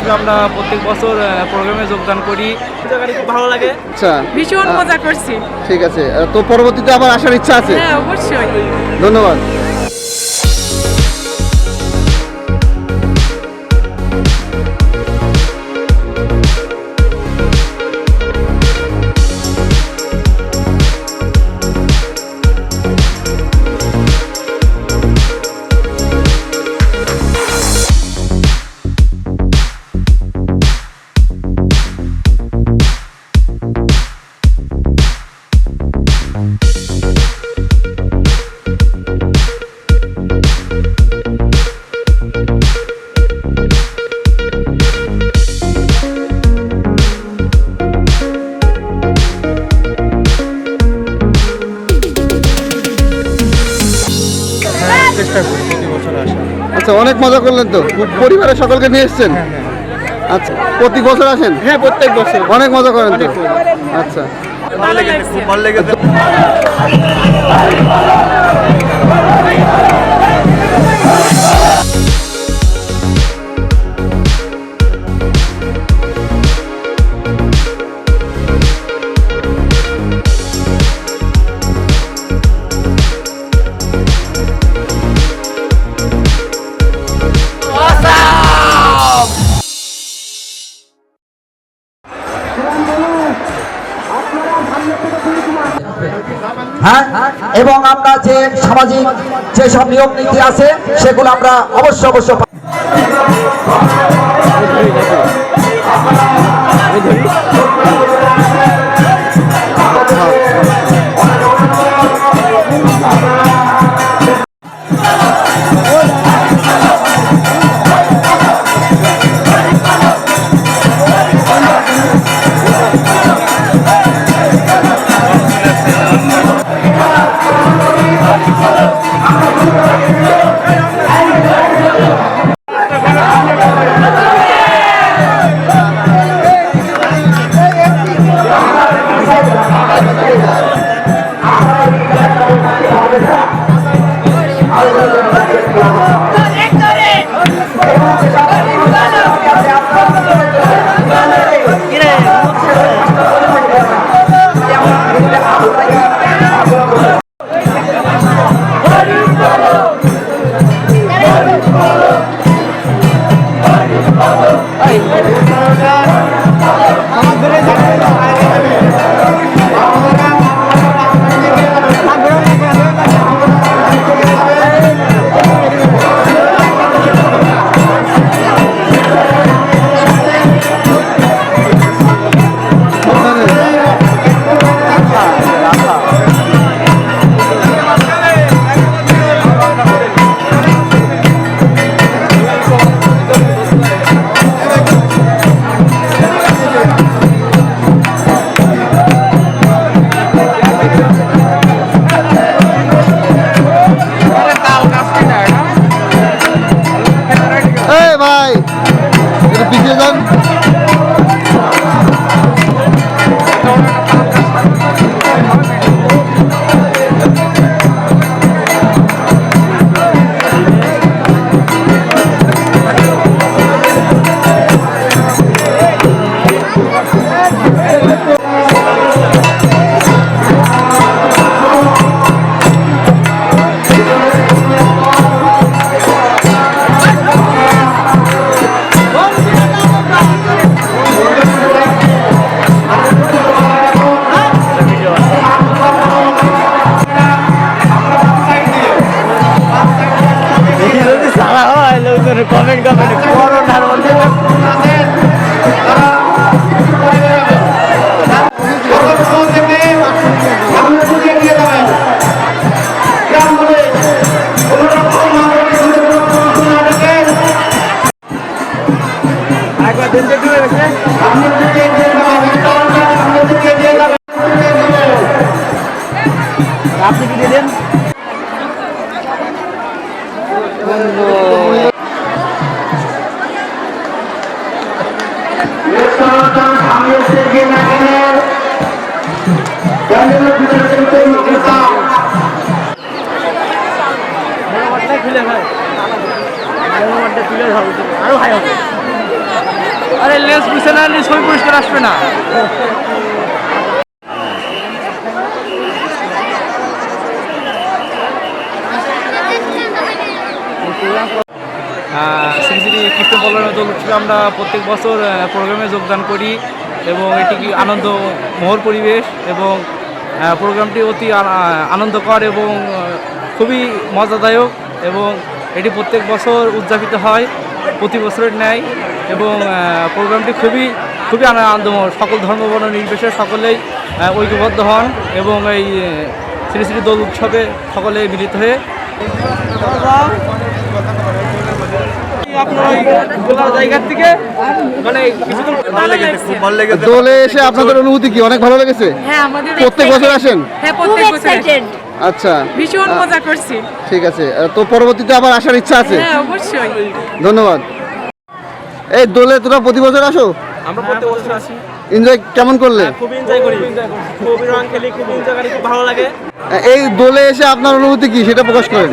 আসলে আমরা প্রত্যেক বছর প্রোগ্রামে যোগদান করি। খুব ভালো লাগে। আচ্ছা, ভীষণ মজা করছি। ঠিক আছে, তো পরবর্তীতে আবার আসার ইচ্ছা আছে? হ্যাঁ, অবশ্যই। ধন্যবাদ। চেষ্টা করি প্রতি বছর আসা। আচ্ছা, অনেক মজা করলেন তো, পরিবারের সকলকে নিয়ে এসছেন? আচ্ছা, প্রতি বছর আসেন? হ্যাঁ, প্রত্যেক বছর অনেক মজা করেন তো? আচ্ছা, ভালো লেগেছে, খুব ভালো লেগেছে। হ্যাঁ, এবং আমরা যে সামাজিক যেসব নিয়ম নীতি আছে সেগুলো আমরা অবশ্য কমেন্ট করোনার মধ্যে আপনি কি দিলেন? খুলে ভাই আরো ভাই হবে। আরে লেন্স বুঝে না নিয়ে ছবি পরিষ্কার আসবে না। শ্রী শ্রী কৃষ্ণ বল্লভের দোল উৎসবে আমরা প্রত্যেক বছর প্রোগ্রামে যোগদান করি এবং এটি কি আনন্দমোহর পরিবেশ এবং প্রোগ্রামটি অতি আনন্দকর এবং খুবই মজাদায়ক এবং এটি প্রত্যেক বছর উদযাপিত হয় প্রতি বছরের ন্যায় এবং প্রোগ্রামটি খুবই আনন্দময়। সকল ধর্মবর্ণ নির্বিশেষে সকলেই ঐক্যবদ্ধ হন এবং এই শ্রী শ্রী দোল উৎসবে সকলে মিলিত হয়ে জায়গার থেকে মানে দোলে এসে আপনাদের অনুভূতি কি? অনেক ভালো লেগেছে? হ্যাঁ, আমাদের প্রত্যেক বছর আসেন? হ্যাঁ, প্রত্যেক বছর এক্সাইটেড, আচ্ছা, ভীষণ মজা করছি। ঠিক আছে। তো পরবর্তীতে আবার আসার ইচ্ছা আছে? হ্যাঁ, অবশ্যই। ধন্যবাদ। এই দোলে তোরা প্রতি বছর আসো? আমরা প্রত্যেক বছর আসি। এনজয় কেমন করলে? খুব এনজয় করি, খুবই রং খেলি, খুব এনজয় করি, খুব ভালো লাগে। এই দোলে এসে আপনার অনুভূতি কি সেটা প্রকাশ করেন?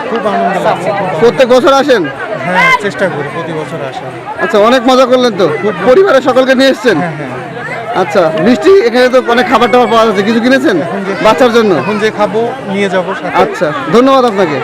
খুব আনন্দ লাগছে। প্রত্যেক বছর আসেন? হ্যাঁ, চেষ্টা করি প্রতি বছর আসার। আচ্ছা, অনেক মজা করলেন তো? পরিবারের সকলকে নিয়ে এসেছেন? আচ্ছা, মিষ্টি এখানে তো অনেক খাবার টাবার পাওয়া যাচ্ছে, কিছু কিনেছেন বাচ্চার জন্য? এখন যে খাবো নিয়ে যাবো সাথে। আচ্ছা, ধন্যবাদ আপনাকে।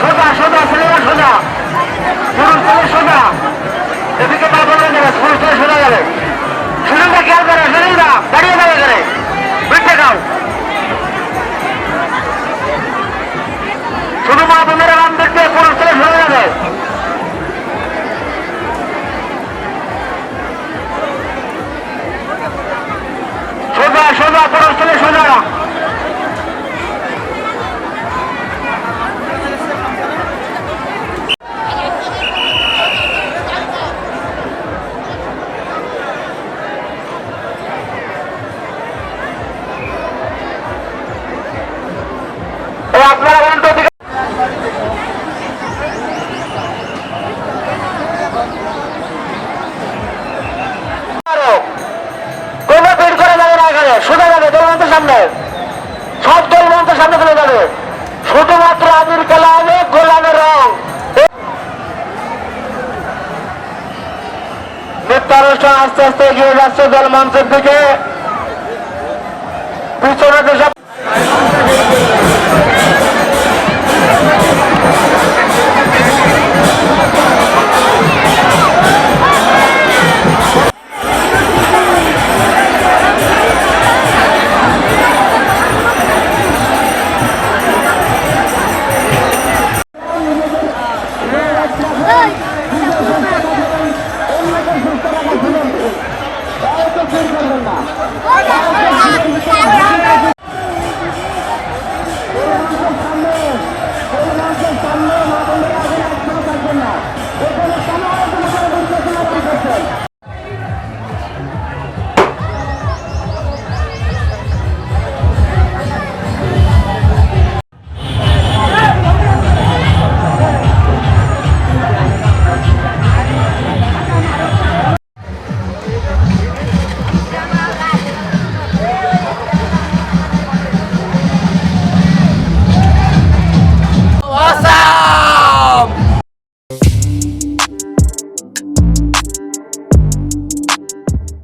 সোজা সোজা ছেলেরা সোজা সোজা গোলামের খেলা হবে, গোলামের রং। নৃত্যানুষ্ঠান আস্তে আস্তে এগিয়ে যাচ্ছে দল মঞ্চের দিকে। পিছনে যেসব